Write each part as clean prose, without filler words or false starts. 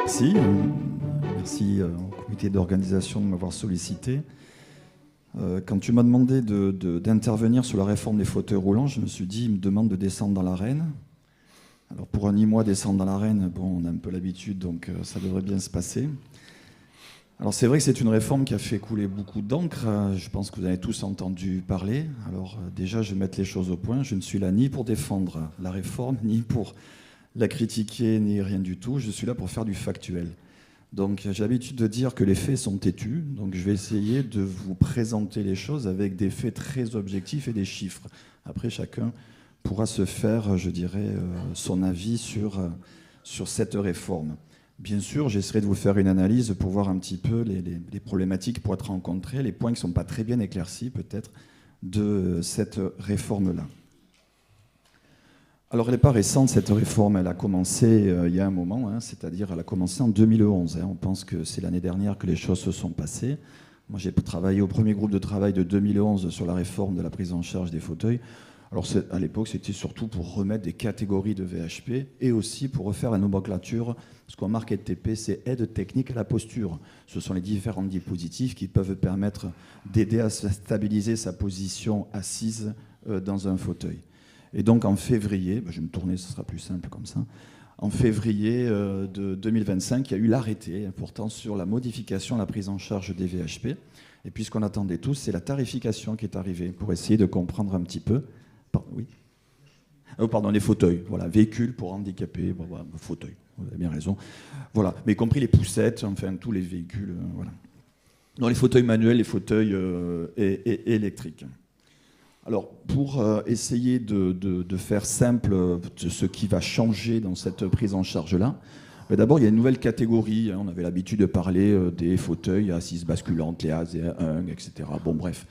Si, merci au comité d'organisation de m'avoir sollicité. Quand tu m'as demandé d'intervenir sur la réforme des fauteuils roulants, je me suis dit, il me demande de descendre dans l'arène. Alors pour un Nîmois, descendre dans l'arène, bon, on a un peu l'habitude, donc ça devrait bien se passer. Alors c'est vrai que c'est une réforme qui a fait couler beaucoup d'encre. Je pense que vous en avez tous entendu parler. Alors déjà, je vais mettre les choses au point. Je ne suis là ni pour défendre la réforme, ni pour la critiquer, ni rien du tout. Je suis là pour faire du factuel. Donc j'ai l'habitude de dire que les faits sont têtus. Donc je vais essayer de vous présenter les choses avec des faits très objectifs et des chiffres. Après, chacun pourra se faire, je dirais, son avis sur cette réforme. Bien sûr, j'essaierai de vous faire une analyse pour voir un petit peu les problématiques pour être rencontrées, les points qui ne sont pas très bien éclaircis peut-être de cette réforme-là. Alors elle n'est pas récente cette réforme, elle a commencé il y a un moment, c'est-à-dire elle a commencé en 2011. On pense que c'est l'année dernière que les choses se sont passées. Moi j'ai travaillé au premier groupe de travail de 2011 sur la réforme de la prise en charge des fauteuils. Alors à l'époque, c'était surtout pour remettre des catégories de VHP et aussi pour refaire la nomenclature. Ce qu'on marque TP, c'est aide technique à la posture. Ce sont les différents dispositifs qui peuvent permettre d'aider à stabiliser sa position assise dans un fauteuil. Et donc en février, je vais me tourner, ce sera plus simple comme ça. En février de 2025, il y a eu l'arrêté portant sur la modification, la prise en charge des VHP. Et puis ce qu'on attendait tous, c'est la tarification qui est arrivée pour essayer de comprendre un petit peu. Oui. Pardon, les fauteuils. Voilà, véhicules pour handicapés, fauteuils. Vous avez bien raison. Voilà, mais y compris les poussettes, enfin tous les véhicules. Voilà. Dans les fauteuils manuels, les fauteuils électriques. Alors, pour essayer de faire simple ce qui va changer dans cette prise en charge-là, d'abord, il y a une nouvelle catégorie. On avait l'habitude de parler des fauteuils à assises basculantes, les A1, etc. Bon, bref.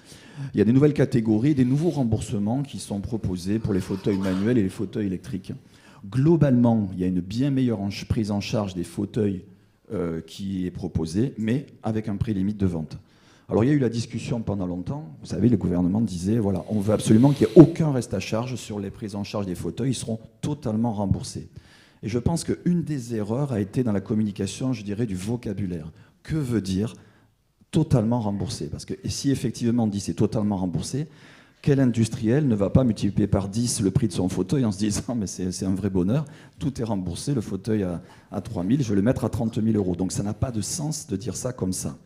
Il y a des nouvelles catégories, des nouveaux remboursements qui sont proposés pour les fauteuils manuels et les fauteuils électriques. Globalement, il y a une bien meilleure prise en charge des fauteuils qui est proposée, mais avec un prix limite de vente. Alors, il y a eu la discussion pendant longtemps. Vous savez, le gouvernement disait, voilà, on veut absolument qu'il n'y ait aucun reste à charge sur les prises en charge des fauteuils. Ils seront totalement remboursés. Et je pense qu'une des erreurs a été dans la communication, je dirais, du vocabulaire. Que veut dire totalement remboursé? Parce que si effectivement on dit c'est totalement remboursé, quel industriel ne va pas multiplier par 10 le prix de son fauteuil en se disant mais c'est un vrai bonheur, tout est remboursé, le fauteuil à 3 000, je vais le mettre à 30 000 euros. Donc ça n'a pas de sens de dire ça comme ça.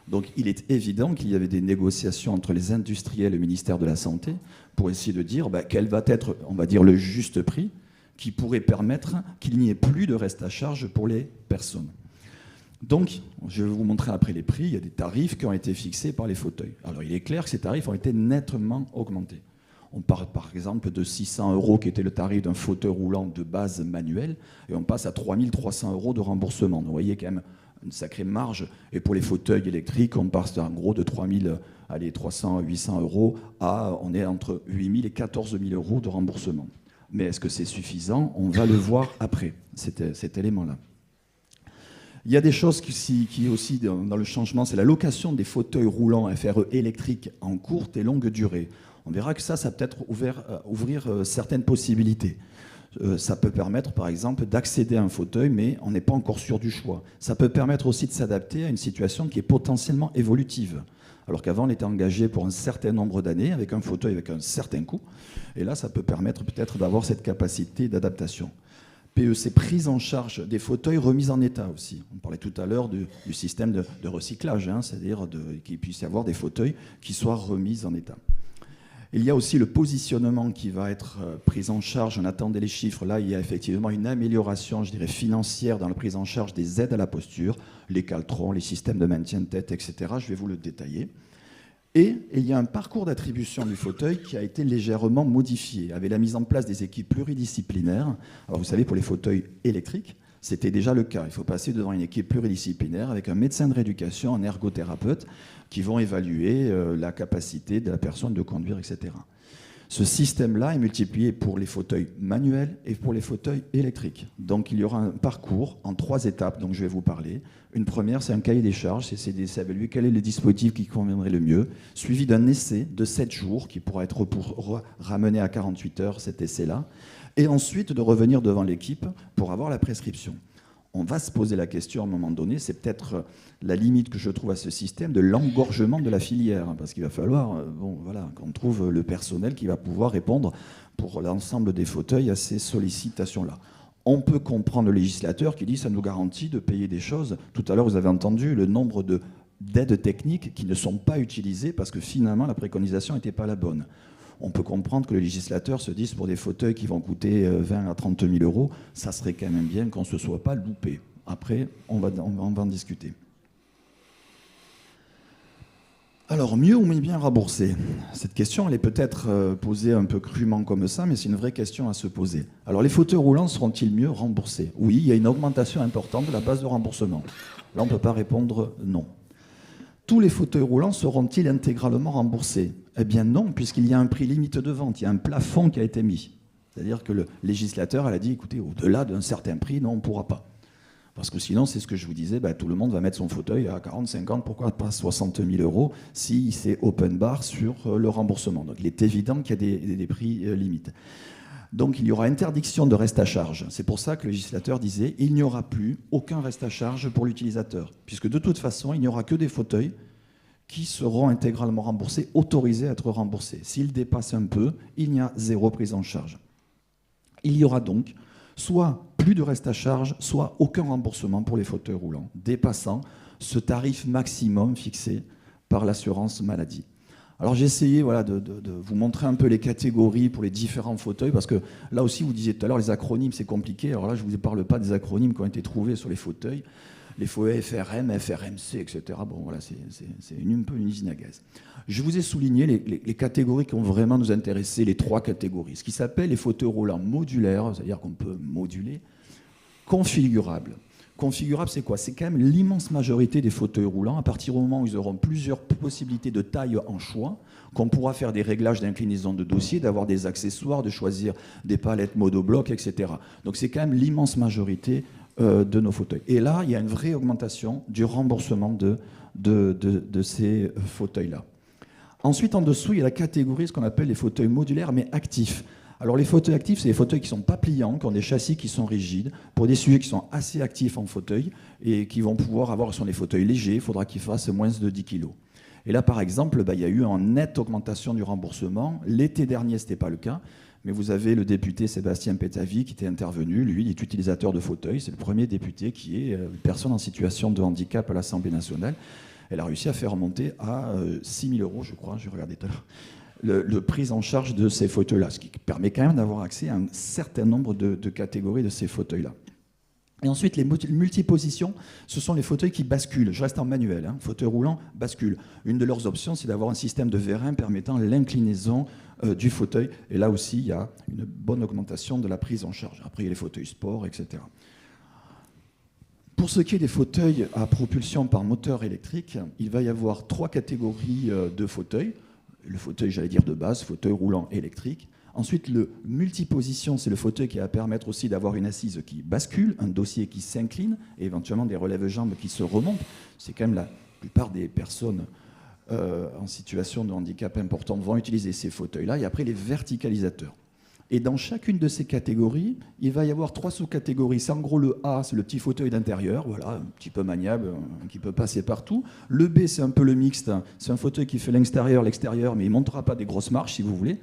Donc il est évident qu'il y avait des négociations entre les industriels et le ministère de la Santé pour essayer de dire quel va être, on va dire, le juste prix qui pourrait permettre qu'il n'y ait plus de reste à charge pour les personnes. Donc, je vais vous montrer après les prix. Il y a des tarifs qui ont été fixés par les fauteuils. Alors, il est clair que ces tarifs ont été nettement augmentés. On parle par exemple de 600 € qui était le tarif d'un fauteuil roulant de base manuel, et on passe à 3 300 € de remboursement. Donc, vous voyez quand même une sacrée marge. Et pour les fauteuils électriques, on passe en gros de 300 à 800 € à, on est entre 8 000 et 14 000 € de remboursement. Mais est-ce que c'est suffisant? On va le voir après, cet élément-là. Il y a des choses qui aussi dans le changement, c'est la location des fauteuils roulants FRE électriques en courte et longue durée. On verra que ça peut-être ouvrir certaines possibilités. Ça peut permettre, par exemple, d'accéder à un fauteuil, mais on n'est pas encore sûr du choix. Ça peut permettre aussi de s'adapter à une situation qui est potentiellement évolutive. Alors qu'avant, on était engagé pour un certain nombre d'années avec un fauteuil avec un certain coût. Et là, ça peut permettre peut-être d'avoir cette capacité d'adaptation. PEC, prise en charge des fauteuils remis en état aussi. On parlait tout à l'heure du système de recyclage, c'est-à-dire qu'il puisse y avoir des fauteuils qui soient remis en état. Il y a aussi le positionnement qui va être pris en charge. On attendait les chiffres. Là, il y a effectivement une amélioration, je dirais, financière dans la prise en charge des aides à la posture, les caltrons, les systèmes de maintien de tête, etc. Je vais vous le détailler. Et il y a un parcours d'attribution du fauteuil qui a été légèrement modifié, avec la mise en place des équipes pluridisciplinaires. Alors vous savez, pour les fauteuils électriques, c'était déjà le cas. Il faut passer devant une équipe pluridisciplinaire avec un médecin de rééducation, un ergothérapeute, qui vont évaluer la capacité de la personne de conduire, etc. Ce système-là est multiplié pour les fauteuils manuels et pour les fauteuils électriques. Donc il y aura un parcours en 3 étapes dont je vais vous parler. Une première, c'est un cahier des charges, c'est d'évaluer quel est le dispositif qui conviendrait le mieux, suivi d'un essai de 7 jours qui pourra être ramené à 48 heures, cet essai-là, et ensuite de revenir devant l'équipe pour avoir la prescription. On va se poser la question à un moment donné, c'est peut-être la limite que je trouve à ce système de l'engorgement de la filière, parce qu'il va falloir qu'on trouve le personnel qui va pouvoir répondre pour l'ensemble des fauteuils à ces sollicitations-là. On peut comprendre le législateur qui dit ça nous garantit de payer des choses. Tout à l'heure, vous avez entendu le nombre d'aides techniques qui ne sont pas utilisées parce que finalement la préconisation n'était pas la bonne. On peut comprendre que le législateur se dise pour des fauteuils qui vont coûter 20 à 30 000 euros, ça serait quand même bien qu'on ne se soit pas loupé. Après, on va en discuter. Alors, mieux ou bien rembourser? Cette question, elle est peut-être posée un peu crûment comme ça, mais c'est une vraie question à se poser. Alors, les fauteuils roulants seront-ils mieux remboursés? Oui, il y a une augmentation importante de la base de remboursement. Là, on ne peut pas répondre non. Tous les fauteuils roulants seront-ils intégralement remboursés? Eh bien non, puisqu'il y a un prix limite de vente, il y a un plafond qui a été mis. C'est-à-dire que le législateur elle a dit, écoutez, au-delà d'un certain prix, non, on ne pourra pas. Parce que sinon, c'est ce que je vous disais, tout le monde va mettre son fauteuil à 40, 50, pourquoi pas 60 000 euros si c'est open bar sur le remboursement. Donc il est évident qu'il y a des prix limites. Donc il y aura interdiction de reste à charge. C'est pour ça que le législateur disait, il n'y aura plus aucun reste à charge pour l'utilisateur. Puisque de toute façon, il n'y aura que des fauteuils qui seront intégralement remboursés, autorisés à être remboursés. S'ils dépassent un peu, il n'y a zéro prise en charge. Il y aura donc soit plus de reste à charge, soit aucun remboursement pour les fauteuils roulants, dépassant ce tarif maximum fixé par l'assurance maladie. Alors j'ai essayé de vous montrer un peu les catégories pour les différents fauteuils, parce que là aussi, vous disiez tout à l'heure, les acronymes, c'est compliqué. Alors là, je ne vous parle pas des acronymes qui ont été trouvés sur les fauteuils, les fauteuils FRM, FRMC, etc. Bon, voilà, c'est un peu une usine à gaz. Je vous ai souligné les catégories qui ont vraiment nous intéressé, les trois catégories. Ce qui s'appelle les fauteuils roulants modulaires, c'est-à-dire qu'on peut moduler, configurables. Configurable, c'est quoi? C'est quand même l'immense majorité des fauteuils roulants, à partir du moment où ils auront plusieurs possibilités de taille en choix, qu'on pourra faire des réglages d'inclinaison de dossier, d'avoir des accessoires, de choisir des palettes monobloc, etc. Donc c'est quand même l'immense majorité de nos fauteuils. Et là, il y a une vraie augmentation du remboursement de ces fauteuils-là. Ensuite, en dessous, il y a la catégorie, ce qu'on appelle les fauteuils modulaires, mais actifs. Alors les fauteuils actifs, c'est des fauteuils qui ne sont pas pliants, qui ont des châssis qui sont rigides, pour des sujets qui sont assez actifs en fauteuil et qui vont pouvoir avoir, ce sont des fauteuils légers, il faudra qu'ils fassent moins de 10 kg. Et là, par exemple, il y a eu une nette augmentation du remboursement. L'été dernier, ce n'était pas le cas, mais vous avez le député Sébastien Pétavy qui était intervenu. Lui, il est utilisateur de fauteuils. C'est le premier député qui est une personne en situation de handicap à l'Assemblée nationale. Elle a réussi à faire remonter à 6 000 euros, je crois, j'ai regardé tout à l'heure, le prise en charge de ces fauteuils-là, ce qui permet quand même d'avoir accès à un certain nombre de catégories de ces fauteuils-là. Et ensuite, les multipositions, ce sont les fauteuils qui basculent. Je reste en manuel, fauteuil roulant, bascule. Une de leurs options, c'est d'avoir un système de vérin permettant l'inclinaison du fauteuil. Et là aussi, il y a une bonne augmentation de la prise en charge. Après, il y a les fauteuils sport, etc. Pour ce qui est des fauteuils à propulsion par moteur électrique, il va y avoir trois catégories de fauteuils. Le fauteuil, j'allais dire de base, fauteuil roulant électrique. Ensuite, le multiposition, c'est le fauteuil qui va permettre aussi d'avoir une assise qui bascule, un dossier qui s'incline et éventuellement des relève-jambes qui se remontent. C'est quand même la plupart des personnes en situation de handicap important vont utiliser ces fauteuils-là. Et après, les verticalisateurs. Et dans chacune de ces catégories, il va y avoir trois sous-catégories. C'est en gros le A, c'est le petit fauteuil d'intérieur, voilà, un petit peu maniable, qui peut passer partout. Le B, c'est un peu le mixte, c'est un fauteuil qui fait l'extérieur, mais il ne montera pas des grosses marches, si vous voulez.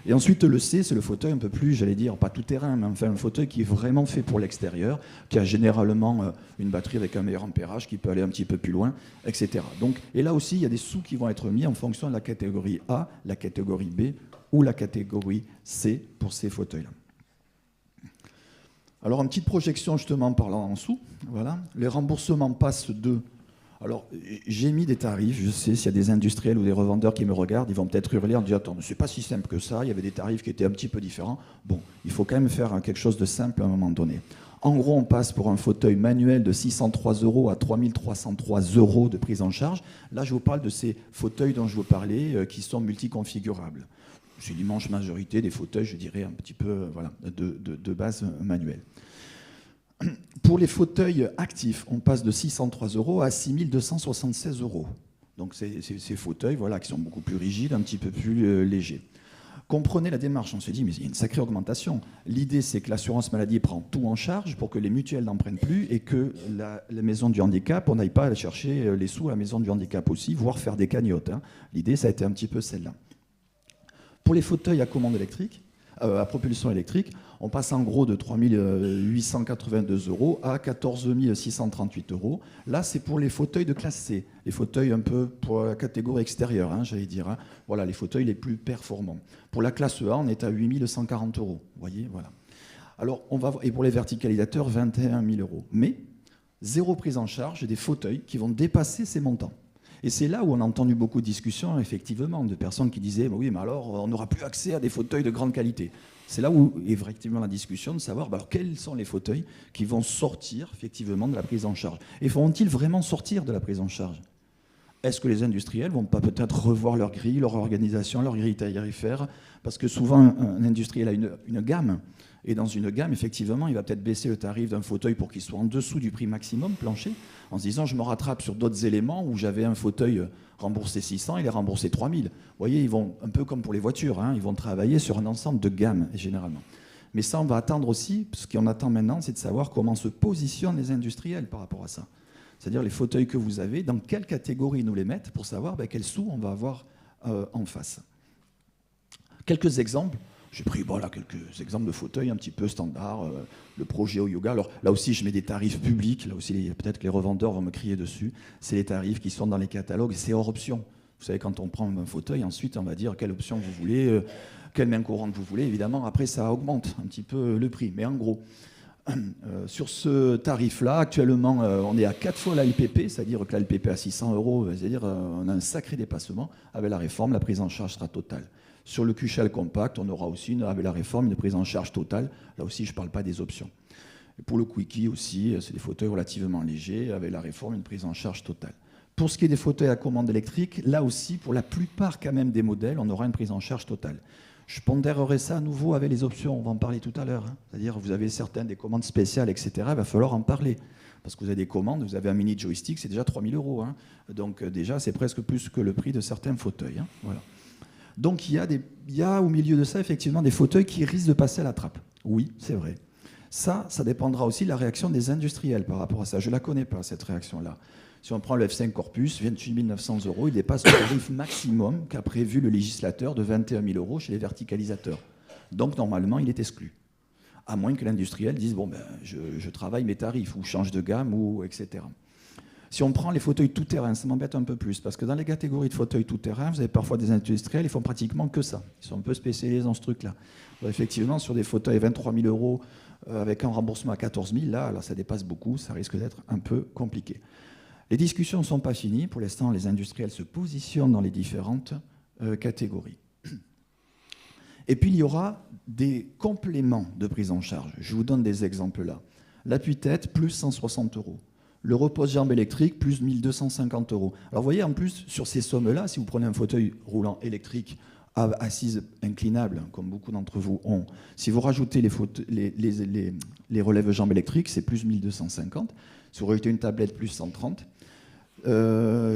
Et ensuite, le C, c'est le fauteuil un peu plus, j'allais dire, pas tout terrain, mais enfin un fauteuil qui est vraiment fait pour l'extérieur, qui a généralement une batterie avec un meilleur ampérage, qui peut aller un petit peu plus loin, etc. Donc, et là aussi, il y a des sous qui vont être mis en fonction de la catégorie A, la catégorie B ou la catégorie C pour ces fauteuils-là. Alors, une petite projection justement en parlant en sous. Voilà. Les remboursements passent de... Alors, j'ai mis des tarifs, je sais, s'il y a des industriels ou des revendeurs qui me regardent, ils vont peut-être hurler en disant « Attends, c'est pas si simple que ça, il y avait des tarifs qui étaient un petit peu différents. » Bon, il faut quand même faire quelque chose de simple à un moment donné. En gros, on passe pour un fauteuil manuel de 603 € à 3303 € de prise en charge. Là, je vous parle de ces fauteuils dont je vous parlais, qui sont multiconfigurables. C'est l'immense majorité des fauteuils, je dirais, un petit peu de base manuelle. Pour les fauteuils actifs, on passe de 603 € à 6276 €. Donc c'est ces fauteuils qui sont beaucoup plus rigides, un petit peu plus légers. Comprenez la démarche. On se dit, mais il y a une sacrée augmentation. L'idée, c'est que l'assurance maladie prend tout en charge pour que les mutuelles n'en prennent plus et que la maison du handicap, on n'aille pas aller chercher les sous à la maison du handicap aussi, voire faire des cagnottes. Hein. L'idée, ça a été un petit peu celle-là. Pour les fauteuils à commande électrique, à propulsion électrique, on passe en gros de 3 882 € à 14 638 €. Là, c'est pour les fauteuils de classe C, les fauteuils un peu pour la catégorie extérieure, hein, j'allais dire. Hein. Voilà, les fauteuils les plus performants. Pour la classe A, on est à 8 140 €. Vous voyez, voilà. Alors, et pour les verticalisateurs, 21 000 €. Mais zéro prise en charge des fauteuils qui vont dépasser ces montants. Et c'est là où on a entendu beaucoup de discussions, effectivement, de personnes qui disaient oui, mais alors, on n'aura plus accès à des fauteuils de grande qualité. C'est là où est effectivement la discussion de savoir alors, quels sont les fauteuils qui vont sortir effectivement de la prise en charge. Et vont-ils vraiment sortir de la prise en charge? Est-ce que les industriels ne vont pas peut-être revoir leur grille, leur organisation, leur grille tarifaire? Parce que souvent, un industriel a une gamme. Et dans une gamme, effectivement, il va peut-être baisser le tarif d'un fauteuil pour qu'il soit en dessous du prix maximum plancher, en se disant je me rattrape sur d'autres éléments où j'avais un fauteuil remboursé 600, il est remboursé 3000. Vous voyez, ils vont, un peu comme pour les voitures, hein, ils vont travailler sur un ensemble de gammes, généralement. Mais ça, on va attendre aussi, ce qu'on attend maintenant, c'est de savoir comment se positionnent les industriels par rapport à ça. C'est-à-dire les fauteuils que vous avez, dans quelle catégorie ils nous les mettent pour savoir quels sous on va avoir en face. Quelques exemples. J'ai pris quelques exemples de fauteuils un petit peu standards, le projet au yoga. Alors là aussi, je mets des tarifs publics. Là aussi, peut-être que les revendeurs vont me crier dessus. C'est les tarifs qui sont dans les catalogues et c'est hors option. Vous savez, quand on prend un fauteuil, ensuite, on va dire quelle option vous voulez, quelle main courante vous voulez. Évidemment, après, ça augmente un petit peu le prix. Mais en gros, sur ce tarif-là, actuellement, on est à 4 fois la LPP, c'est-à-dire que la LPP à 600 €, c'est-à-dire on a un sacré dépassement. Avec la réforme, la prise en charge sera totale. Sur le QSHEL compact, on aura aussi, avec la réforme, une prise en charge totale. Là aussi, je ne parle pas des options. Et pour le Quickie aussi, c'est des fauteuils relativement légers. Avec la réforme, une prise en charge totale. Pour ce qui est des fauteuils à commande électrique, là aussi, pour la plupart quand même des modèles, on aura une prise en charge totale. Je pondérerai ça à nouveau avec les options, on va en parler tout à l'heure. Hein. C'est-à-dire vous avez certaines des commandes spéciales, etc. Il va falloir en parler. Parce que vous avez des commandes, vous avez un mini joystick, c'est déjà 3 000 €. Hein. Donc déjà, c'est presque plus que le prix de certains fauteuils. Hein. Voilà. Donc il y a au milieu de ça effectivement des fauteuils qui risquent de passer à la trappe. Oui, c'est vrai. Ça dépendra aussi de la réaction des industriels par rapport à ça. Je ne la connais pas, cette réaction-là. Si on prend le F5 Corpus, 28 900 €, il dépasse le tarif maximum qu'a prévu le législateur de 21 000 € chez les verticalisateurs. Donc normalement, il est exclu. À moins que l'industriel dise, bon, je travaille mes tarifs, ou change de gamme, ou etc. Si on prend les fauteuils tout-terrain, ça m'embête un peu plus, parce que dans les catégories de fauteuils tout-terrain, vous avez parfois des industriels, ils font pratiquement que ça. Ils sont un peu spécialisés dans ce truc-là. Effectivement, sur des fauteuils 23 000 € avec un remboursement à 14 000, là, ça dépasse beaucoup, ça risque d'être un peu compliqué. Les discussions ne sont pas finies. Pour l'instant, les industriels se positionnent dans les différentes catégories. Et puis, il y aura des compléments de prise en charge. Je vous donne des exemples là. L'appui-tête, plus 160 €. Le repose-jambe électrique, plus 1 250 €. Alors, vous voyez, en plus, sur ces sommes-là, si vous prenez un fauteuil roulant électrique à assise inclinable, comme beaucoup d'entre vous ont, si vous rajoutez les relève-jambes électriques, c'est plus 1 250. Si vous rajoutez une tablette, plus 130.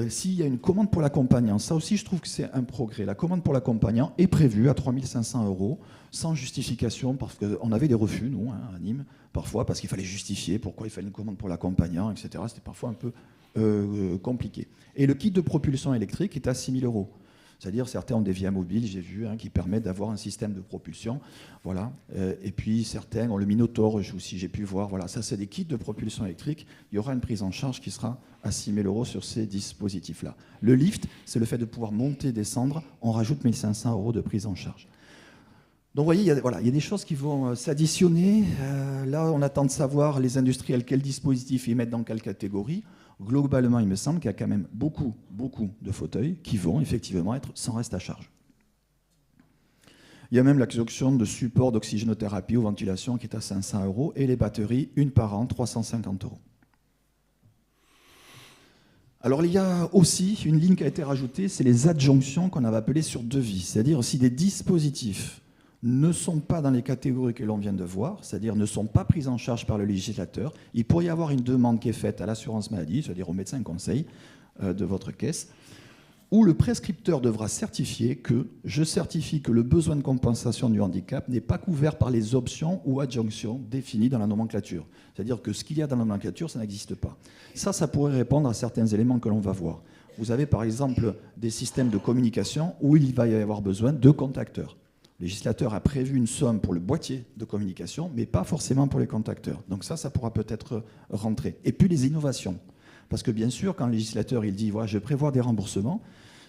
S'il y a une commande pour l'accompagnant, ça aussi je trouve que c'est un progrès. La commande pour l'accompagnant est prévue à 3 500 €, sans justification, parce qu'on avait des refus, nous, hein, à Nîmes, parfois, parce qu'il fallait justifier pourquoi il fallait une commande pour l'accompagnant, etc. C'était parfois un peu compliqué. Et le kit de propulsion électrique est à 6 000 €. C'est-à-dire, certains ont des Via Mobiles, j'ai vu, hein, qui permettent d'avoir un système de propulsion. Voilà. Et puis, certains ont le Minotaur aussi, j'ai pu voir. Voilà. Ça, c'est des kits de propulsion électrique. Il y aura une prise en charge qui sera à 6 000 € sur ces dispositifs-là. Le lift, c'est le fait de pouvoir monter, descendre. On rajoute 1 500 € de prise en charge. Donc, vous voyez, il y a des choses qui vont s'additionner. Là, on attend de savoir, les industriels, quel dispositif ils mettent dans quelle catégorie. Globalement, il me semble qu'il y a quand même beaucoup de fauteuils qui vont effectivement être sans reste à charge. Il y a même l'option de support d'oxygénothérapie ou ventilation qui est à 500 € et les batteries, une par an, 350 €. Alors il y a aussi une ligne qui a été rajoutée, c'est les adjonctions qu'on avait appelées sur devis. C'est-à-dire si des dispositifs ne sont pas dans les catégories que l'on vient de voir, c'est-à-dire ne sont pas prises en charge par le législateur, il pourrait y avoir une demande qui est faite à l'assurance maladie, c'est-à-dire au médecin conseil de votre caisse, où le prescripteur devra certifier que je certifie que le besoin de compensation du handicap n'est pas couvert par les options ou adjonctions définies dans la nomenclature. C'est-à-dire que ce qu'il y a dans la nomenclature, ça n'existe pas. Ça pourrait répondre à certains éléments que l'on va voir. Vous avez par exemple des systèmes de communication où il va y avoir besoin de contacteurs. Le législateur a prévu une somme pour le boîtier de communication, mais pas forcément pour les contacteurs. Donc ça pourra peut-être rentrer. Et puis les innovations. Parce que bien sûr, quand le législateur il dit voilà, je prévois des remboursements,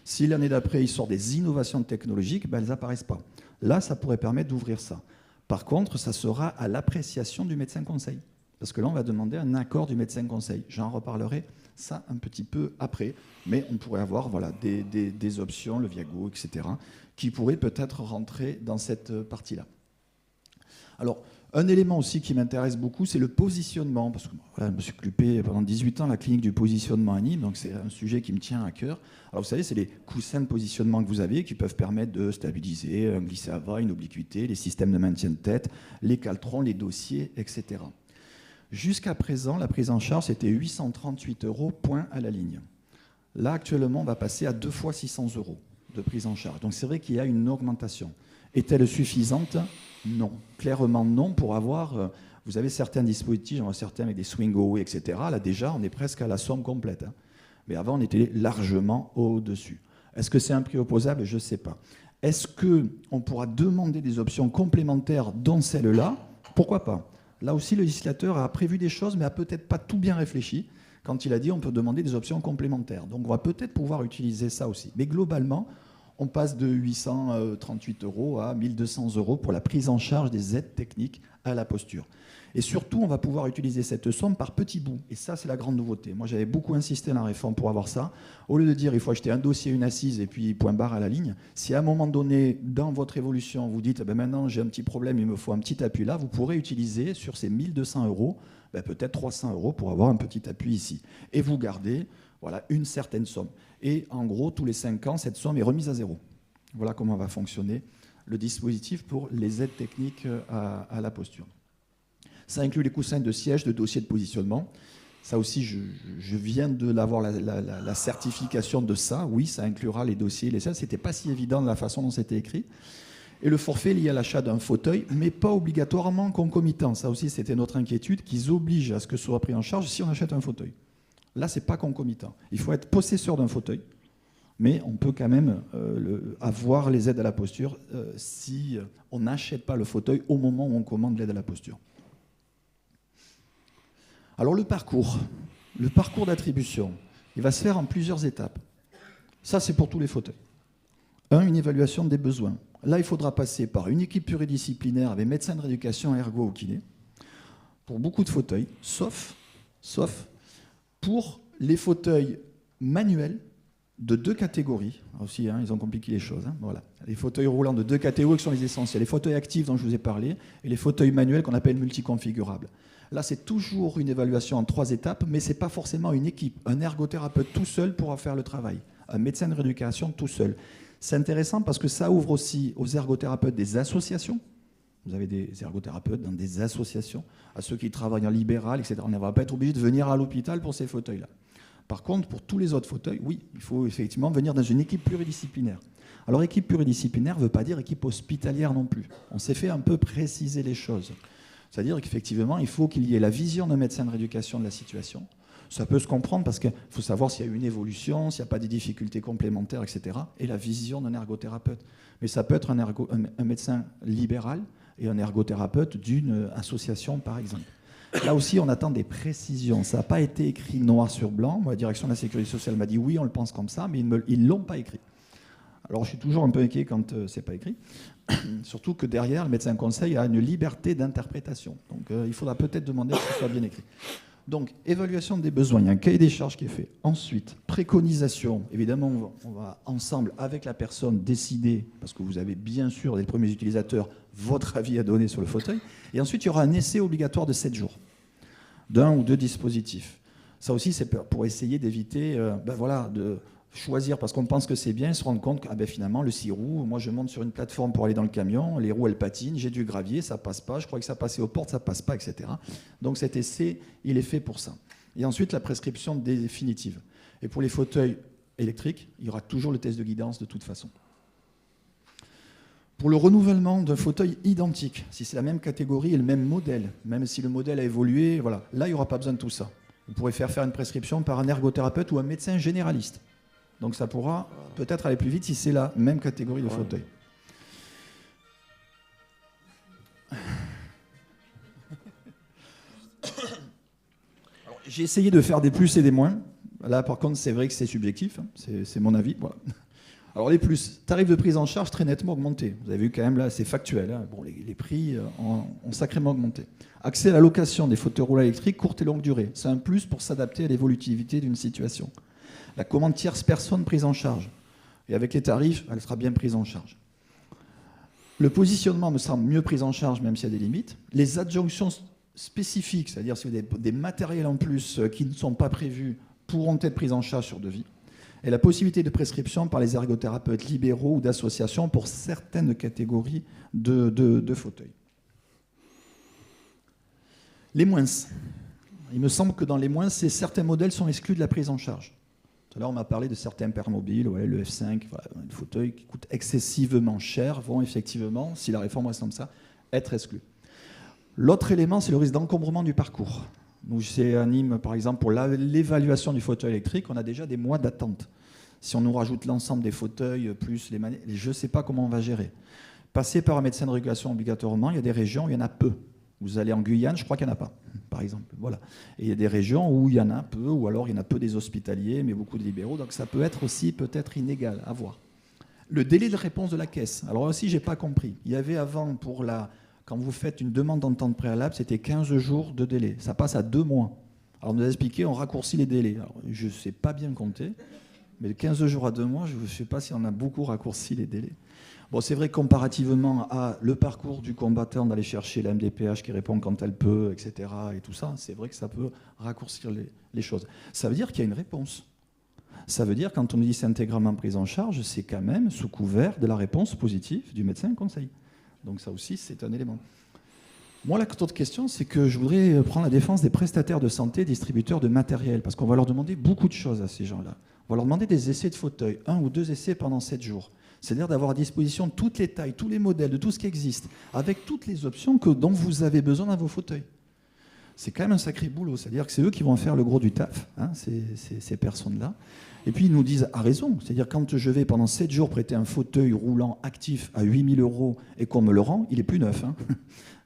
si l'année d'après il sort des innovations technologiques, ben, elles n'apparaissent pas. Là, ça pourrait permettre d'ouvrir ça. Par contre, ça sera à l'appréciation du médecin conseil. Parce que là, on va demander un accord du médecin conseil. J'en reparlerai ça un petit peu après. Mais on pourrait avoir voilà, des options, le Viago, etc., qui pourraient peut-être rentrer dans cette partie-là. Alors, un élément aussi qui m'intéresse beaucoup, c'est le positionnement. Parce que voilà, je me suis occupé pendant 18 ans à la clinique du positionnement à Nîmes, donc c'est un sujet qui me tient à cœur. Alors vous savez, c'est les coussins de positionnement que vous avez qui peuvent permettre de stabiliser un glissé avant, une obliquité, les systèmes de maintien de tête, les caltrons, les dossiers, etc. Jusqu'à présent, la prise en charge, c'était 838 € point à la ligne. Là, actuellement, on va passer à 2 fois 600 € de prise en charge. Donc c'est vrai qu'il y a une augmentation. Est-elle suffisante ? Non. Clairement non, pour avoir... vous avez certains dispositifs, j'en vois certains avec des swing away, etc. Là déjà, on est presque à la somme complète. Hein. Mais avant, on était largement au-dessus. Est-ce que c'est un prix opposable ? Je ne sais pas. Est-ce qu'on pourra demander des options complémentaires dont celle-là ? Pourquoi pas ? Là aussi, le législateur a prévu des choses, mais n'a peut-être pas tout bien réfléchi quand il a dit on peut demander des options complémentaires. Donc on va peut-être pouvoir utiliser ça aussi. Mais globalement, on passe de 838 € à 1 200 € pour la prise en charge des aides techniques à la posture. Et surtout, on va pouvoir utiliser cette somme par petits bouts. Et ça, c'est la grande nouveauté. Moi, j'avais beaucoup insisté dans la réforme pour avoir ça. Au lieu de dire il faut acheter un dossier, une assise et puis point barre à la ligne, si à un moment donné, dans votre évolution, vous dites maintenant j'ai un petit problème, il me faut un petit appui là, vous pourrez utiliser sur ces 1 200 € peut-être 300 € pour avoir un petit appui ici. Et vous gardez voilà, une certaine somme. Et en gros, tous les 5 ans, cette somme est remise à zéro. Voilà comment va fonctionner le dispositif pour les aides techniques à la posture. Ça inclut les coussins de siège, de dossier de positionnement. Ça aussi, je viens de l'avoir la certification de ça. Oui, ça inclura les dossiers, les sièges. Ce n'était pas si évident de la façon dont c'était écrit. Et le forfait lié à l'achat d'un fauteuil, mais pas obligatoirement concomitant. Ça aussi, c'était notre inquiétude, qu'ils obligent à ce que ce soit pris en charge si on achète un fauteuil. Là, ce n'est pas concomitant. Il faut être possesseur d'un fauteuil, mais on peut quand même avoir les aides à la posture si on n'achète pas le fauteuil au moment où on commande l'aide à la posture. Alors le parcours d'attribution, il va se faire en plusieurs étapes. Ça, c'est pour tous les fauteuils. Une évaluation des besoins. Là, il faudra passer par une équipe pluridisciplinaire avec médecin de rééducation, ergo ou kiné, pour beaucoup de fauteuils, sauf pour les fauteuils manuels de 2 catégories. Aussi, ils ont compliqué les choses. Voilà. Les fauteuils roulants de 2 catégories qui sont les essentiels. Les fauteuils actifs dont je vous ai parlé et les fauteuils manuels qu'on appelle multiconfigurables. Là, c'est toujours une évaluation en 3 étapes, mais ce n'est pas forcément une équipe. Un ergothérapeute tout seul pourra faire le travail. Un médecin de rééducation tout seul. C'est intéressant parce que ça ouvre aussi aux ergothérapeutes des associations. Vous avez des ergothérapeutes dans des associations, à ceux qui travaillent en libéral, etc. On ne va pas être obligé de venir à l'hôpital pour ces fauteuils-là. Par contre, pour tous les autres fauteuils, oui, il faut effectivement venir dans une équipe pluridisciplinaire. Alors, équipe pluridisciplinaire ne veut pas dire équipe hospitalière non plus. On s'est fait un peu préciser les choses. C'est-à-dire qu'effectivement, il faut qu'il y ait la vision d'un médecin de rééducation de la situation. Ça peut se comprendre parce qu'il faut savoir s'il y a une évolution, s'il n'y a pas des difficultés complémentaires, etc. Et la vision d'un ergothérapeute. Mais ça peut être un médecin libéral et un ergothérapeute d'une association, par exemple. Là aussi, on attend des précisions. Ça n'a pas été écrit noir sur blanc. La direction de la sécurité sociale m'a dit oui, on le pense comme ça, mais ils ne l'ont pas écrit. Alors, je suis toujours un peu inquiet quand ce n'est pas écrit. Surtout que derrière, le médecin conseil a une liberté d'interprétation. Donc, il faudra peut-être demander que ce soit bien écrit. Donc, évaluation des besoins, il y a un cahier des charges qui est fait. Ensuite, préconisation. Évidemment, on va ensemble, avec la personne, décider, parce que vous avez bien sûr, les premiers utilisateurs, votre avis à donner sur le fauteuil. Et ensuite, il y aura un essai obligatoire de 7 jours, d'un ou 2 dispositifs. Ça aussi, c'est pour essayer d'éviter de choisir, parce qu'on pense que c'est bien, et se rendre compte que finalement, le 6 roues, moi je monte sur une plateforme pour aller dans le camion, les roues elles patinent, j'ai du gravier, ça passe pas, je crois que ça passait aux portes, ça passe pas, etc. Donc cet essai, il est fait pour ça. Et ensuite, la prescription définitive. Et pour les fauteuils électrique, il y aura toujours le test de guidance de toute façon. Pour le renouvellement d'un fauteuil identique, si c'est la même catégorie et le même modèle, même si le modèle a évolué, voilà, là, il n'y aura pas besoin de tout ça. Vous pourrez faire une prescription par un ergothérapeute ou un médecin généraliste. Donc ça pourra peut-être aller plus vite si c'est la même catégorie de fauteuil. J'ai essayé de faire des plus et des moins. Là, par contre, c'est vrai que c'est subjectif. Hein. C'est mon avis. Voilà. Alors, les plus, tarifs de prise en charge très nettement augmentés. Vous avez vu quand même là, c'est factuel. Hein. Bon, les prix ont sacrément augmenté. Accès à la location des fauteuils roulants électriques courte et longue durée. C'est un plus pour s'adapter à l'évolutivité d'une situation. La commande tierce personne prise en charge. Et avec les tarifs, elle sera bien prise en charge. Le positionnement me semble mieux pris en charge, même s'il y a des limites. Les adjonctions spécifiques, c'est-à-dire si vous avez des matériels en plus qui ne sont pas prévus, pourront être prises en charge sur devis. Et la possibilité de prescription par les ergothérapeutes libéraux ou d'associations pour certaines catégories de fauteuils. Les moins. Il me semble que dans les moins, certains modèles sont exclus de la prise en charge. Tout à l'heure, on m'a parlé de certains permobiles, ouais, le F5, voilà, des fauteuils qui coûtent excessivement cher, vont effectivement, si la réforme reste comme ça, être exclus. L'autre élément, c'est le risque d'encombrement du parcours. Nous, chez Anime, par exemple, pour l'évaluation du fauteuil électrique, on a déjà des mois d'attente. Si on nous rajoute l'ensemble des fauteuils, plus les manettes, je ne sais pas comment on va gérer. Passer par un médecin de régulation obligatoirement, il y a des régions où il y en a peu. Vous allez en Guyane, je crois qu'il n'y en a pas, par exemple. Voilà. Et il y a des régions où il y en a peu, ou alors il y en a peu des hospitaliers, mais beaucoup de libéraux. Donc ça peut être aussi peut-être inégal à voir. Le délai de réponse de la caisse. Alors là aussi, je n'ai pas compris. Il y avait avant, quand vous faites une demande d'entente préalable, c'était 15 jours de délai. Ça passe à 2 mois. Alors on nous a expliqué, on raccourcit les délais. Alors, je ne sais pas bien compter, mais de 15 jours à 2 mois, je ne sais pas si on a beaucoup raccourci les délais. Bon, c'est vrai que comparativement à le parcours du combattant d'aller chercher la MDPH qui répond quand elle peut, etc., et tout ça, c'est vrai que ça peut raccourcir les choses. Ça veut dire qu'il y a une réponse. Ça veut dire, quand on nous dit c'est intégralement pris en charge, c'est quand même sous couvert de la réponse positive du médecin conseil. Donc ça aussi, c'est un élément. Moi, la autre question, c'est que je voudrais prendre la défense des prestataires de santé, distributeurs de matériel, parce qu'on va leur demander beaucoup de choses à ces gens-là. On va leur demander des essais de fauteuil, 1 ou 2 essais pendant 7 jours. C'est-à-dire d'avoir à disposition toutes les tailles, tous les modèles, de tout ce qui existe, avec toutes les options dont vous avez besoin dans vos fauteuils. C'est quand même un sacré boulot, c'est-à-dire que c'est eux qui vont faire le gros du taf, hein, ces personnes-là. Et puis ils nous disent à raison, c'est-à-dire quand je vais pendant 7 jours prêter un fauteuil roulant actif à 8 000 € et qu'on me le rend, il est plus neuf. Hein.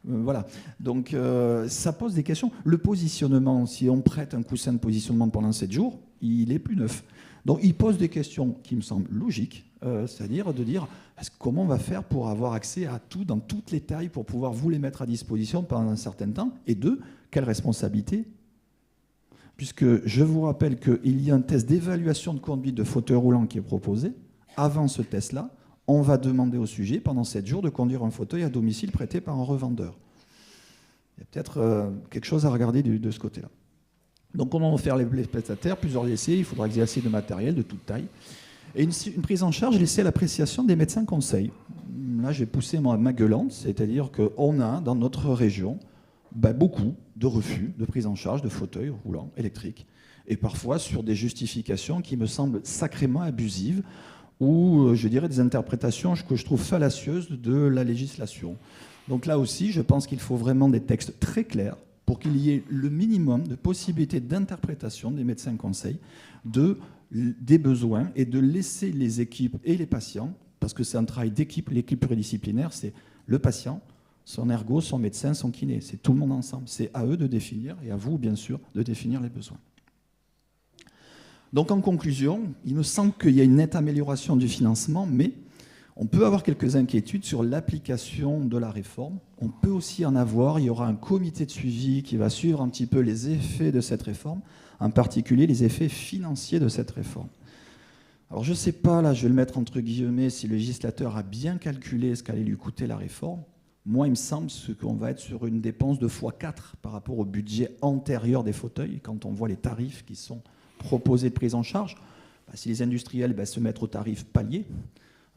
Voilà. Donc ça pose des questions. Le positionnement, si on prête un coussin de positionnement pendant 7 jours, il est plus neuf. Donc il pose des questions qui me semblent logiques, c'est-à-dire de dire comment on va faire pour avoir accès à tout, dans toutes les tailles, pour pouvoir vous les mettre à disposition pendant un certain temps, et 2, quelle responsabilité? Puisque je vous rappelle qu'il y a un test d'évaluation de conduite de fauteuil roulant qui est proposé. Avant ce test-là, on va demander au sujet, pendant 7 jours, de conduire un fauteuil à domicile prêté par un revendeur. Il y a peut-être quelque chose à regarder de ce côté-là. Donc comment vont faire les prestataires? Plusieurs essais, il faudra exercer de matériel de toute taille. Et une prise en charge laissée à l'appréciation des médecins conseils. Là, j'ai poussé ma gueulante, c'est-à-dire qu'on a dans notre région beaucoup de refus de prise en charge de fauteuils roulants électriques. Et parfois sur des justifications qui me semblent sacrément abusives ou, je dirais, des interprétations que je trouve fallacieuses de la législation. Donc là aussi, je pense qu'il faut vraiment des textes très clairs pour qu'il y ait le minimum de possibilités d'interprétation des médecins conseils des besoins et de laisser les équipes et les patients, parce que c'est un travail d'équipe, l'équipe pluridisciplinaire, c'est le patient, son ergo, son médecin, son kiné, c'est tout le monde ensemble. C'est à eux de définir, et à vous, bien sûr, de définir les besoins. Donc en conclusion, il me semble qu'il y a une nette amélioration du financement, mais on peut avoir quelques inquiétudes sur l'application de la réforme. On peut aussi en avoir. Il y aura un comité de suivi qui va suivre un petit peu les effets de cette réforme, en particulier les effets financiers de cette réforme. Alors je ne sais pas, là je vais le mettre entre guillemets, si le législateur a bien calculé ce qu'allait lui coûter la réforme. Moi, il me semble qu'on va être sur une dépense de x4 par rapport au budget antérieur des fauteuils, quand on voit les tarifs qui sont proposés de prise en charge. Si les industriels se mettent au tarif palier,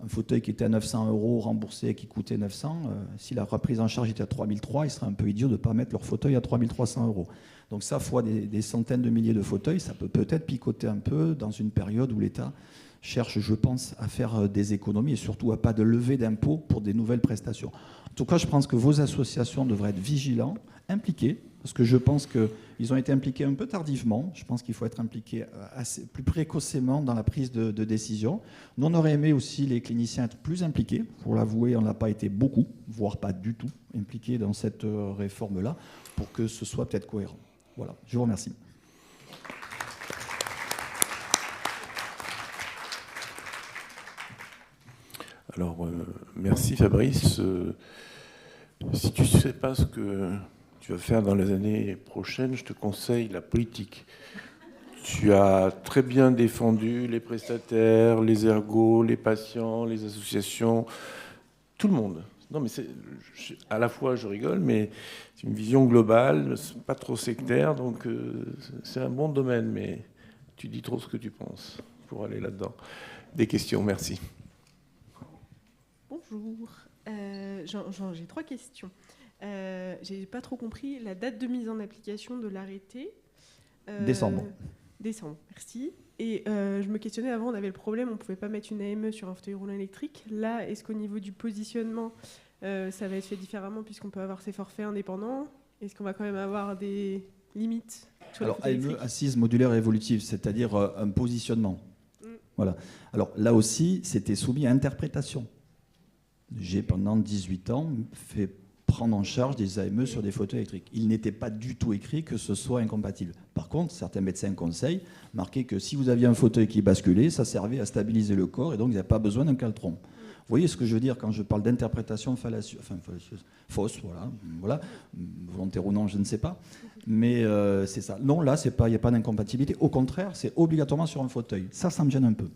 Un fauteuil qui était à 900 € remboursé et qui coûtait 900, si la reprise en charge était à 3003, il serait un peu idiot de ne pas mettre leur fauteuil à 3300 €. Donc ça, fois des centaines de milliers de fauteuils, ça peut peut-être picoter un peu dans une période où l'État cherche, je pense, à faire des économies et surtout à pas de levée d'impôts pour des nouvelles prestations. En tout cas, je pense que vos associations devraient être vigilants, impliquées, parce que je pense qu'ils ont été impliqués un peu tardivement. Je pense qu'il faut être impliqué plus précocement dans la prise de décision. Nous, on aurait aimé aussi les cliniciens être plus impliqués. Pour l'avouer, on n'a pas été beaucoup, voire pas du tout, impliqués dans cette réforme-là, pour que ce soit peut-être cohérent. Voilà, je vous remercie. Alors, merci Fabrice. Si tu ne sais pas ce que tu vas faire dans les années prochaines, je te conseille la politique. Tu as très bien défendu les prestataires, les ergos, les patients, les associations, tout le monde. Non, mais à la fois je rigole, mais c'est une vision globale, pas trop sectaire, donc c'est un bon domaine, mais tu dis trop ce que tu penses pour aller là-dedans. Des questions, merci. Bonjour, j'ai 3 questions. J'ai pas trop compris la date de mise en application de l'arrêté. Décembre. Décembre, merci. Et je me questionnais avant, on avait le problème, on pouvait pas mettre une AME sur un fauteuil roulant électrique. Là, est-ce qu'au niveau du positionnement, ça va être fait différemment puisqu'on peut avoir ses forfaits indépendants? Est-ce qu'on va quand même avoir des limites sur Alors, les fauteuils AME, électriques? assise modulaire et évolutive, c'est-à-dire un positionnement. Voilà. Alors là aussi, c'était soumis à interprétation. J'ai pendant 18 ans fait prendre en charge des AME sur des fauteuils électriques. Il n'était pas du tout écrit que ce soit incompatible. Par contre, certains médecins conseillent marquaient que si vous aviez un fauteuil qui basculait, ça servait à stabiliser le corps et donc il n'y a pas besoin d'un caltron. Vous voyez ce que je veux dire quand je parle d'interprétation fausse, voilà, volontaire ou non, je ne sais pas, mais c'est ça. Non, là, il n'y a pas d'incompatibilité. Au contraire, c'est obligatoirement sur un fauteuil. Ça me gêne un peu.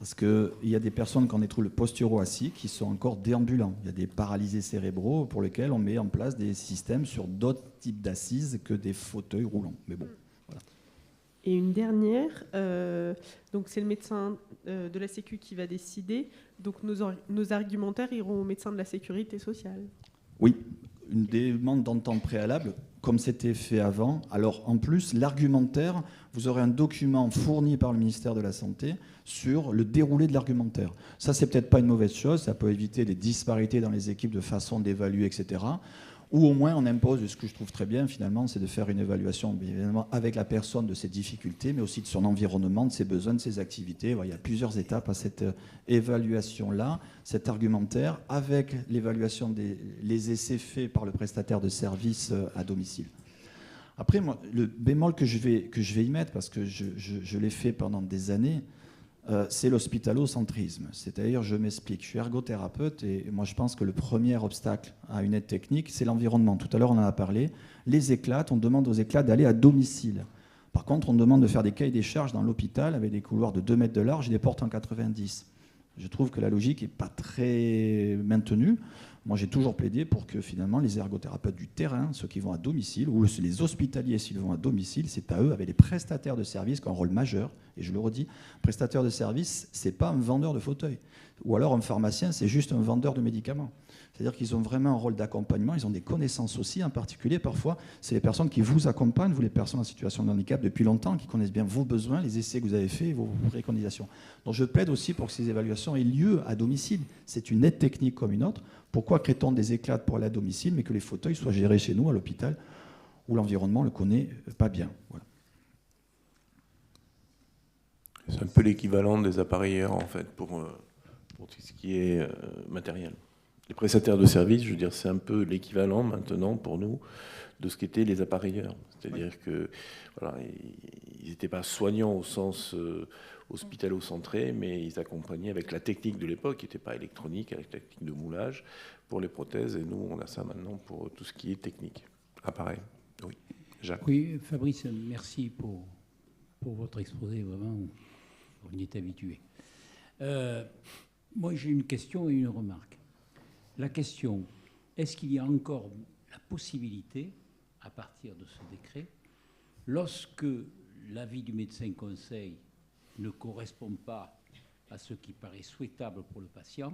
Parce qu'il y a des personnes qui ont des troubles posturo-assis qui sont encore déambulants. Il y a des paralysés cérébraux pour lesquels on met en place des systèmes sur d'autres types d'assises que des fauteuils roulants. Mais bon, voilà. Et une dernière, donc c'est le médecin de la Sécu qui va décider. Donc nos argumentaires iront au médecin de la Sécurité sociale. Oui, une demande d'entente préalable, comme c'était fait avant. Alors en plus, l'argumentaire, vous aurez un document fourni par le ministère de la Santé sur le déroulé de l'argumentaire. Ça, c'est peut-être pas une mauvaise chose, ça peut éviter des disparités dans les équipes de façon d'évaluer, etc. Ou au moins on impose, ce que je trouve très bien finalement, c'est de faire une évaluation bien évidemment avec la personne de ses difficultés, mais aussi de son environnement, de ses besoins, de ses activités. Il y a plusieurs étapes à cette évaluation-là, cet argumentaire, avec l'évaluation des essais faits par le prestataire de services à domicile. Après, moi, le bémol que je vais y mettre, parce que je l'ai fait pendant des années, c'est l'hospitalocentrisme. C'est-à-dire, je m'explique, je suis ergothérapeute et moi je pense que le premier obstacle à une aide technique, c'est l'environnement. Tout à l'heure, on en a parlé. Les éclates, on demande aux éclates d'aller à domicile. Par contre, on demande de faire des cahiers des charges dans l'hôpital avec des couloirs de 2 mètres de large et des portes en 90. Je trouve que la logique n'est pas très maintenue. Moi, j'ai toujours plaidé pour que finalement les ergothérapeutes du terrain, ceux qui vont à domicile, ou les hospitaliers s'ils vont à domicile, c'est à eux, avec les prestataires de services, qui ont un rôle majeur. Et je le redis, prestataire de services, c'est pas un vendeur de fauteuil. Ou alors un pharmacien, c'est juste un vendeur de médicaments. C'est-à-dire qu'ils ont vraiment un rôle d'accompagnement, ils ont des connaissances aussi, en particulier parfois, c'est les personnes qui vous accompagnent, vous les personnes en situation de handicap depuis longtemps, qui connaissent bien vos besoins, les essais que vous avez faits, vos préconisations. Donc je plaide aussi pour que ces évaluations aient lieu à domicile. C'est une aide technique comme une autre. Pourquoi crée-t-on des éclates pour aller à domicile, mais que les fauteuils soient gérés chez nous, à l'hôpital, où l'environnement ne le connaît pas bien. Voilà. C'est un peu l'équivalent des appareilleurs, en fait, pour tout ce qui est matériel. Les prestataires de services, je veux dire, c'est un peu l'équivalent maintenant pour nous de ce qu'étaient les appareilleurs. C'est-à-dire que voilà, ils n'étaient pas soignants au sens hospitalo-centré, mais ils accompagnaient avec la technique de l'époque, qui n'était pas électronique, avec la technique de moulage pour les prothèses. Et nous, on a ça maintenant pour tout ce qui est technique. Appareil. Oui. Jacques. Oui, Fabrice, merci pour votre exposé. Vraiment, on y est habitué. Moi, j'ai une question et une remarque. La question, est-ce qu'il y a encore la possibilité, à partir de ce décret, lorsque l'avis du médecin conseil ne correspond pas à ce qui paraît souhaitable pour le patient,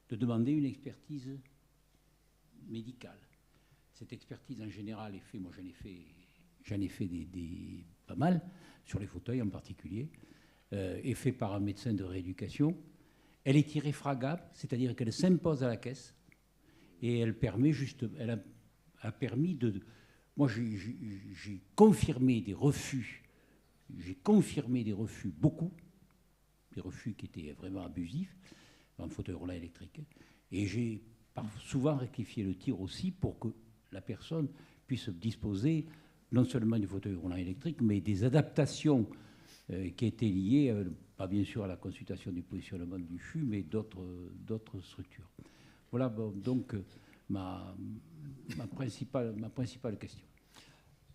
de demander une expertise médicale. Cette expertise, en général, est faite, moi j'en ai fait pas mal, sur les fauteuils en particulier, est faite par un médecin de rééducation. Elle est irréfragable, c'est-à-dire qu'elle s'impose à la caisse, et elle permet elle a permis de... Moi, j'ai confirmé des refus. J'ai confirmé des refus, beaucoup, des refus qui étaient vraiment abusifs, en fauteuil roulant électrique. Et j'ai souvent rectifié le tir aussi pour que la personne puisse disposer non seulement du fauteuil roulant électrique, mais des adaptations qui étaient liées, pas bien sûr à la consultation du positionnement du CHU, mais d'autres structures. Voilà donc ma principale question.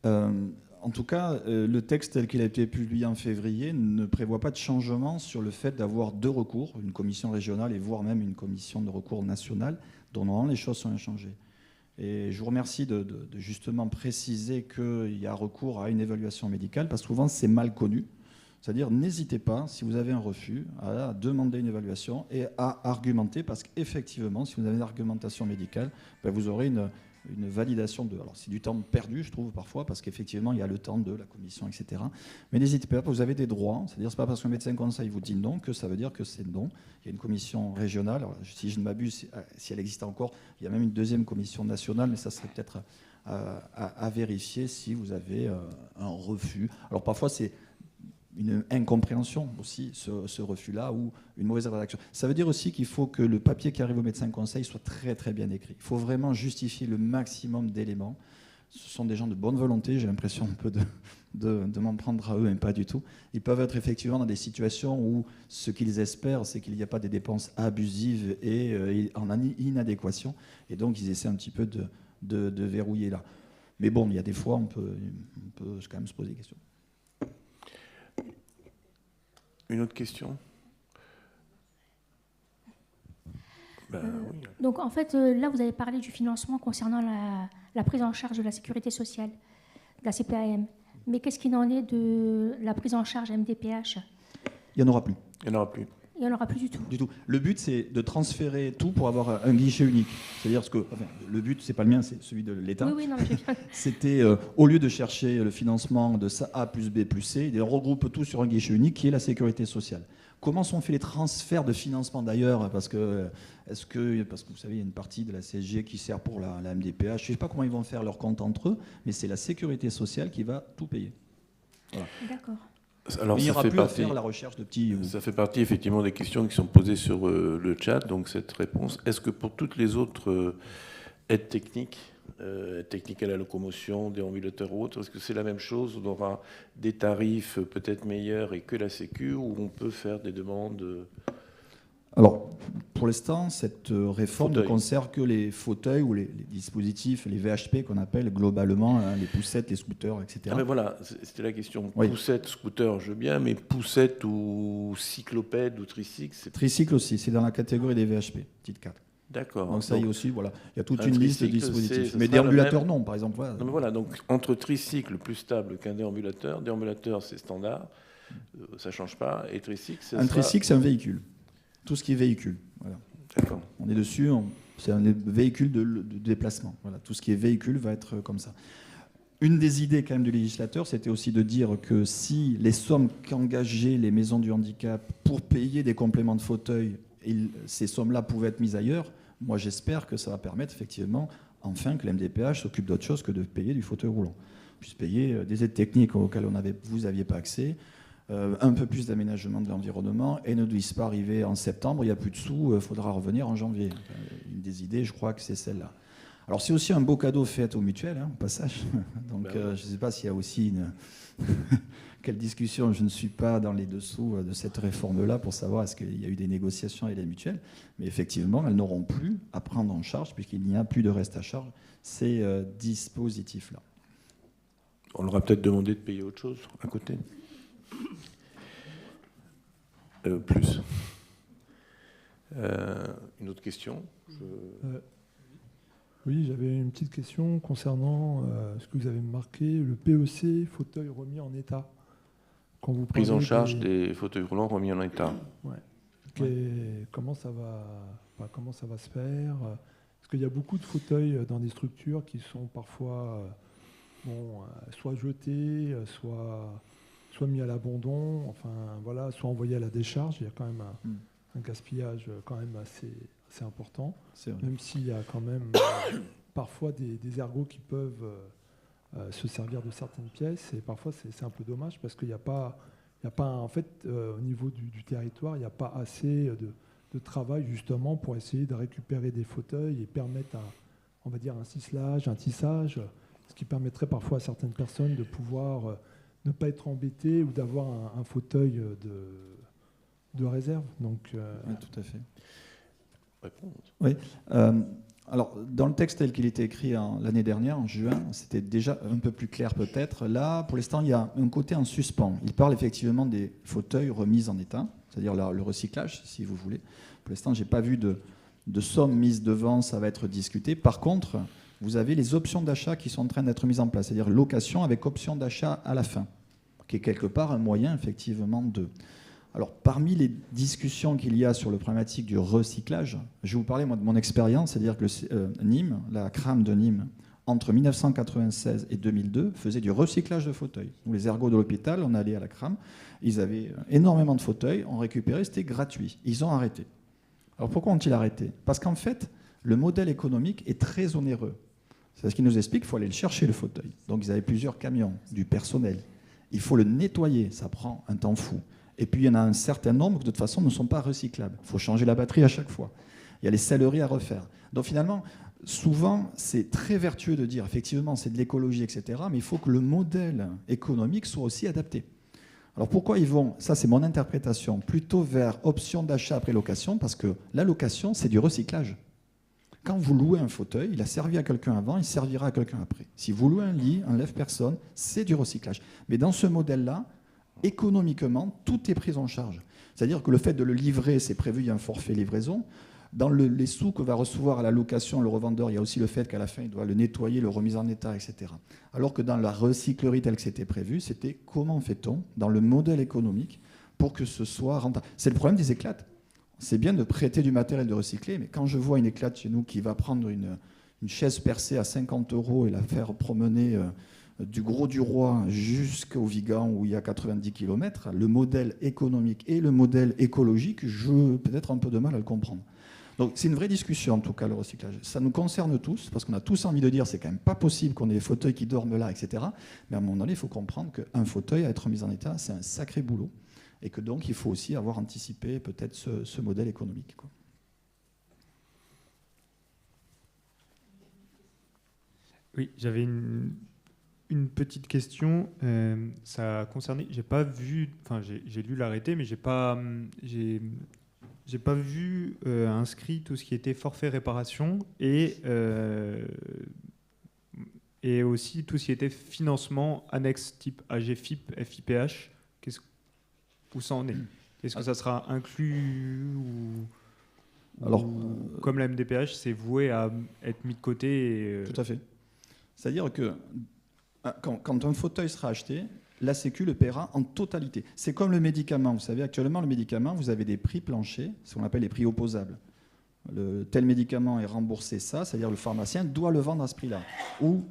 En tout cas, le texte tel qu'il a été publié en février ne prévoit pas de changement sur le fait d'avoir 2 recours, une commission régionale et voire même une commission de recours nationale, dont normalement les choses sont inchangées. Et je vous remercie de justement préciser qu'il y a recours à une évaluation médicale, parce que souvent c'est mal connu. C'est-à-dire, n'hésitez pas, si vous avez un refus, à demander une évaluation et à argumenter, parce qu'effectivement, si vous avez une argumentation médicale, vous aurez une validation de... Alors, c'est du temps perdu, je trouve, parfois, parce qu'effectivement, il y a le temps de la commission, etc. Mais n'hésitez pas, vous avez des droits. C'est-à-dire, c'est pas parce qu'un médecin conseil vous dit non que ça veut dire que c'est non. Il y a une commission régionale. Alors, si je ne m'abuse, si elle existe encore, il y a même une deuxième commission nationale, mais ça serait peut-être à vérifier si vous avez un refus. Alors, parfois, c'est une incompréhension aussi, ce refus-là, ou une mauvaise rédaction. Ça veut dire aussi qu'il faut que le papier qui arrive au médecin conseil soit très très bien écrit. Il faut vraiment justifier le maximum d'éléments. Ce sont des gens de bonne volonté, j'ai l'impression un peu de m'en prendre à eux, mais pas du tout. Ils peuvent être effectivement dans des situations où ce qu'ils espèrent, c'est qu'il n'y a pas des dépenses abusives et en inadéquation, et donc ils essaient un petit peu de verrouiller là. Mais bon, il y a des fois, on peut quand même se poser des questions. Une autre question ? Oui. Donc en fait, là, vous avez parlé du financement concernant la prise en charge de la sécurité sociale, de la CPAM. Mais qu'est-ce qu'il en est de la prise en charge MDPH ? Il n'y en aura plus. Il n'y en aura plus. Il n'y en aura plus du tout. Du tout. Le but, c'est de transférer tout pour avoir un guichet unique. C'est-à-dire que le but, c'est pas le mien, c'est celui de l'État. Oui, non, mais j'ai bien. C'était, au lieu de chercher le financement de ça A plus B plus C, on regroupe tout sur un guichet unique qui est la sécurité sociale. Comment sont faits les transferts de financement d'ailleurs ? Parce que vous savez, il y a une partie de la CSG qui sert pour la MDPH. Je ne sais pas comment ils vont faire leur compte entre eux, mais c'est la sécurité sociale qui va tout payer. Voilà. D'accord. Alors, il n'y aura plus à faire la recherche de petits... Ça fait partie effectivement des questions qui sont posées sur le chat, donc cette réponse. Est-ce que pour toutes les autres aides techniques à la locomotion, déambulateurs ou autres, est-ce que c'est la même chose ? On aura des tarifs peut-être meilleurs et que la Sécu, ou on peut faire des demandes Alors, pour l'instant, cette réforme ne Fauteuil. concerne que les fauteuils ou les dispositifs, les VHP qu'on appelle globalement, les poussettes, les scooters, etc. Ah ben voilà, c'était la question. Oui. Poussette, scooter, je veux bien, mais poussette ou cyclopède ou tricycle, c'est... Tricycle aussi, c'est dans la catégorie des VHP, petite 4. D'accord. Donc ça y est aussi, voilà. Il y a toute un une liste de tricycle, dispositifs. ce Mais sera le déambulateurs, même. non, par exemple. Voilà. Non, mais voilà, donc entre tricycle plus stable qu'un déambulateur, déambulateur c'est standard, ça ne change pas, et tricycle, Un tricycle, c'est un véhicule. Tout ce qui est véhicule. Voilà. D'accord. On est dessus, c'est un véhicule de déplacement. Voilà. Tout ce qui est véhicule va être comme ça. Une des idées quand même du législateur, c'était aussi de dire que si les sommes qu'engageaient les maisons du handicap pour payer des compléments de fauteuil, ces sommes-là pouvaient être mises ailleurs, moi j'espère que ça va permettre effectivement enfin que l'MDPH s'occupe d'autre chose que de payer du fauteuil roulant. Puisse payer des aides techniques auxquelles vous n'aviez pas accès, un peu plus d'aménagement de l'environnement, et ne dise pas arriver en septembre, il n'y a plus de sous, il faudra revenir en janvier. Une des idées, je crois que c'est celle-là. Alors c'est aussi un beau cadeau fait aux mutuelles, au passage. Donc je ne sais pas s'il y a aussi une... Quelle discussion, je ne suis pas dans les dessous de cette réforme-là pour savoir est-ce qu'il y a eu des négociations avec les mutuelles. Mais effectivement, elles n'auront plus à prendre en charge, puisqu'il n'y a plus de reste à charge, ces dispositifs-là. On leur a peut-être demandé de payer autre chose à côté. Plus. Une autre question Oui, j'avais une petite question concernant ce que vous avez marqué, le PEC, fauteuil remis en état. Quand vous Prise en parlez charge des fauteuils roulants remis en état. Ouais. Comment ça va se faire? Parce qu'il y a beaucoup de fauteuils dans des structures qui sont parfois soit jetés, soit mis à l'abandon, soit envoyés à la décharge. Il y a quand même un gaspillage quand même assez important, même s'il y a quand même parfois des ergots qui peuvent se servir de certaines pièces, et parfois c'est un peu dommage parce qu'il n'y a pas en fait, au niveau du territoire, il n'y a pas assez de travail justement pour essayer de récupérer des fauteuils et permettre on va dire un ciselage, un tissage, ce qui permettrait parfois à certaines personnes de pouvoir ne pas être embêtées ou d'avoir un fauteuil de réserve. Donc, oui, tout à fait. Réponse. Oui. Alors, dans le texte tel qu'il était écrit l'année dernière, en juin, c'était déjà un peu plus clair peut-être. Là, pour l'instant, il y a un côté en suspens. Il parle effectivement des fauteuils remis en état, c'est-à-dire le recyclage, si vous voulez. Pour l'instant, je n'ai pas vu de somme mise devant, ça va être discuté. Par contre, vous avez les options d'achat qui sont en train d'être mises en place, c'est-à-dire location avec option d'achat à la fin, qui est quelque part un moyen, effectivement, de... Alors, parmi les discussions qu'il y a sur le problématique du recyclage, je vais vous parler moi, de mon expérience, c'est-à-dire que Nîmes, la CRAM de Nîmes, entre 1996 et 2002, faisait du recyclage de fauteuils. Nous, les ergots de l'hôpital, on allait à la CRAM, ils avaient énormément de fauteuils, on récupérait, c'était gratuit. Ils ont arrêté. Alors, pourquoi ont-ils arrêté? Parce qu'en fait, le modèle économique est très onéreux. C'est ce qui nous explique qu'il faut aller le chercher, le fauteuil. Donc, ils avaient plusieurs camions, du personnel. Il faut le nettoyer, ça prend un temps fou. Et puis, il y en a un certain nombre qui, de toute façon, ne sont pas recyclables. Il faut changer la batterie à chaque fois. Il y a les selleries à refaire. Donc, finalement, souvent, c'est très vertueux de dire, effectivement, c'est de l'écologie, etc., mais il faut que le modèle économique soit aussi adapté. Alors, pourquoi ils vont, ça c'est mon interprétation, plutôt vers option d'achat après location? Parce que la location, c'est du recyclage. Quand vous louez un fauteuil, il a servi à quelqu'un avant, il servira à quelqu'un après. Si vous louez un lit, un lève-personne, c'est du recyclage. Mais dans ce modèle-là, économiquement, tout est pris en charge. C'est-à-dire que le fait de le livrer, c'est prévu, il y a un forfait livraison. Dans les sous que va recevoir à la location le revendeur, il y a aussi le fait qu'à la fin, il doit le nettoyer, le remise en état, etc. Alors que dans la recyclerie telle que c'était prévu, c'était comment fait-on, dans le modèle économique, pour que ce soit rentable. C'est le problème des éclates. C'est bien de prêter du matériel de recycler, mais quand je vois une éclate chez nous qui va prendre une chaise percée à 50 € et la faire promener du Gros du Roi jusqu'au Vigan où il y a 90 km, le modèle économique et le modèle écologique, j'ai peut-être un peu de mal à le comprendre. Donc c'est une vraie discussion en tout cas, le recyclage. Ça nous concerne tous, parce qu'on a tous envie de dire c'est quand même pas possible qu'on ait des fauteuils qui dorment là, etc. Mais à un moment donné, il faut comprendre qu'un fauteuil à être mis en état, c'est un sacré boulot. Et que donc il faut aussi avoir anticipé peut-être ce modèle économique, quoi. Oui, j'avais une petite question. Ça concernait, j'ai pas vu, enfin j'ai lu l'arrêté, mais j'ai pas vu inscrit tout ce qui était forfait réparation et aussi tout ce qui était financement annexe type AGFIP, FIPH. Où ça en est? Est-ce que ça sera inclus ou comme la MDPH, c'est voué à être mis de côté Tout à fait. C'est-à-dire que quand un fauteuil sera acheté, la Sécu le paiera en totalité. C'est comme le médicament. Vous savez, actuellement, le médicament, vous avez des prix planchers, ce qu'on appelle les prix opposables. Tel médicament est remboursé ça, c'est-à-dire le pharmacien doit le vendre à ce prix-là. Ou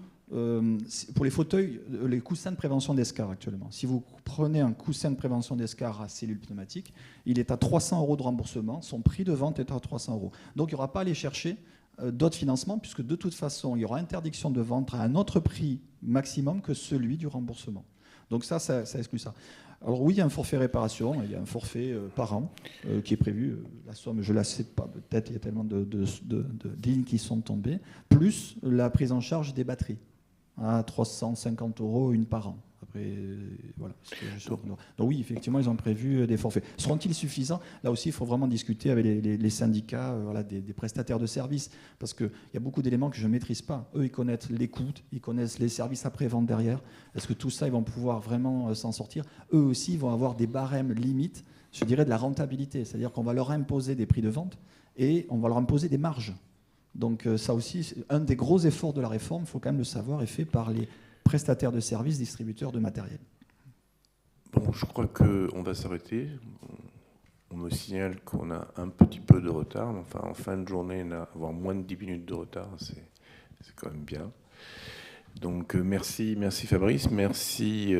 pour les fauteuils, les coussins de prévention d'escar actuellement. Si vous prenez un coussin de prévention d'escar à cellule pneumatique, il est à 300 € de remboursement. Son prix de vente est à 300 €. Donc il n'y aura pas à aller chercher d'autres financements, puisque de toute façon, il y aura interdiction de vente à un autre prix maximum que celui du remboursement. Donc ça exclut ça. Alors oui, il y a un forfait réparation, il y a un forfait par an qui est prévu. La somme, je ne la sais pas, peut-être il y a tellement de lignes qui sont tombées, plus la prise en charge des batteries à 350 € une par an. Après, voilà. Donc oui, effectivement, ils ont prévu des forfaits. Seront-ils suffisants? Là aussi, il faut vraiment discuter avec les syndicats des prestataires de services, parce qu'il y a beaucoup d'éléments que je ne maîtrise pas. Eux, ils connaissent les coûts, ils connaissent les services après-vente derrière. Est-ce que tout ça, ils vont pouvoir vraiment s'en sortir? Eux aussi vont avoir des barèmes limites, je dirais, de la rentabilité. C'est-à-dire qu'on va leur imposer des prix de vente et on va leur imposer des marges. Donc ça aussi, un des gros efforts de la réforme, il faut quand même le savoir, est fait par les prestataires de services, distributeurs de matériel. Bon, je crois qu'on va s'arrêter. On me signale qu'on a un petit peu de retard. Enfin, en fin de journée, avoir moins de 10 minutes de retard, c'est quand même bien. Donc merci Fabrice, merci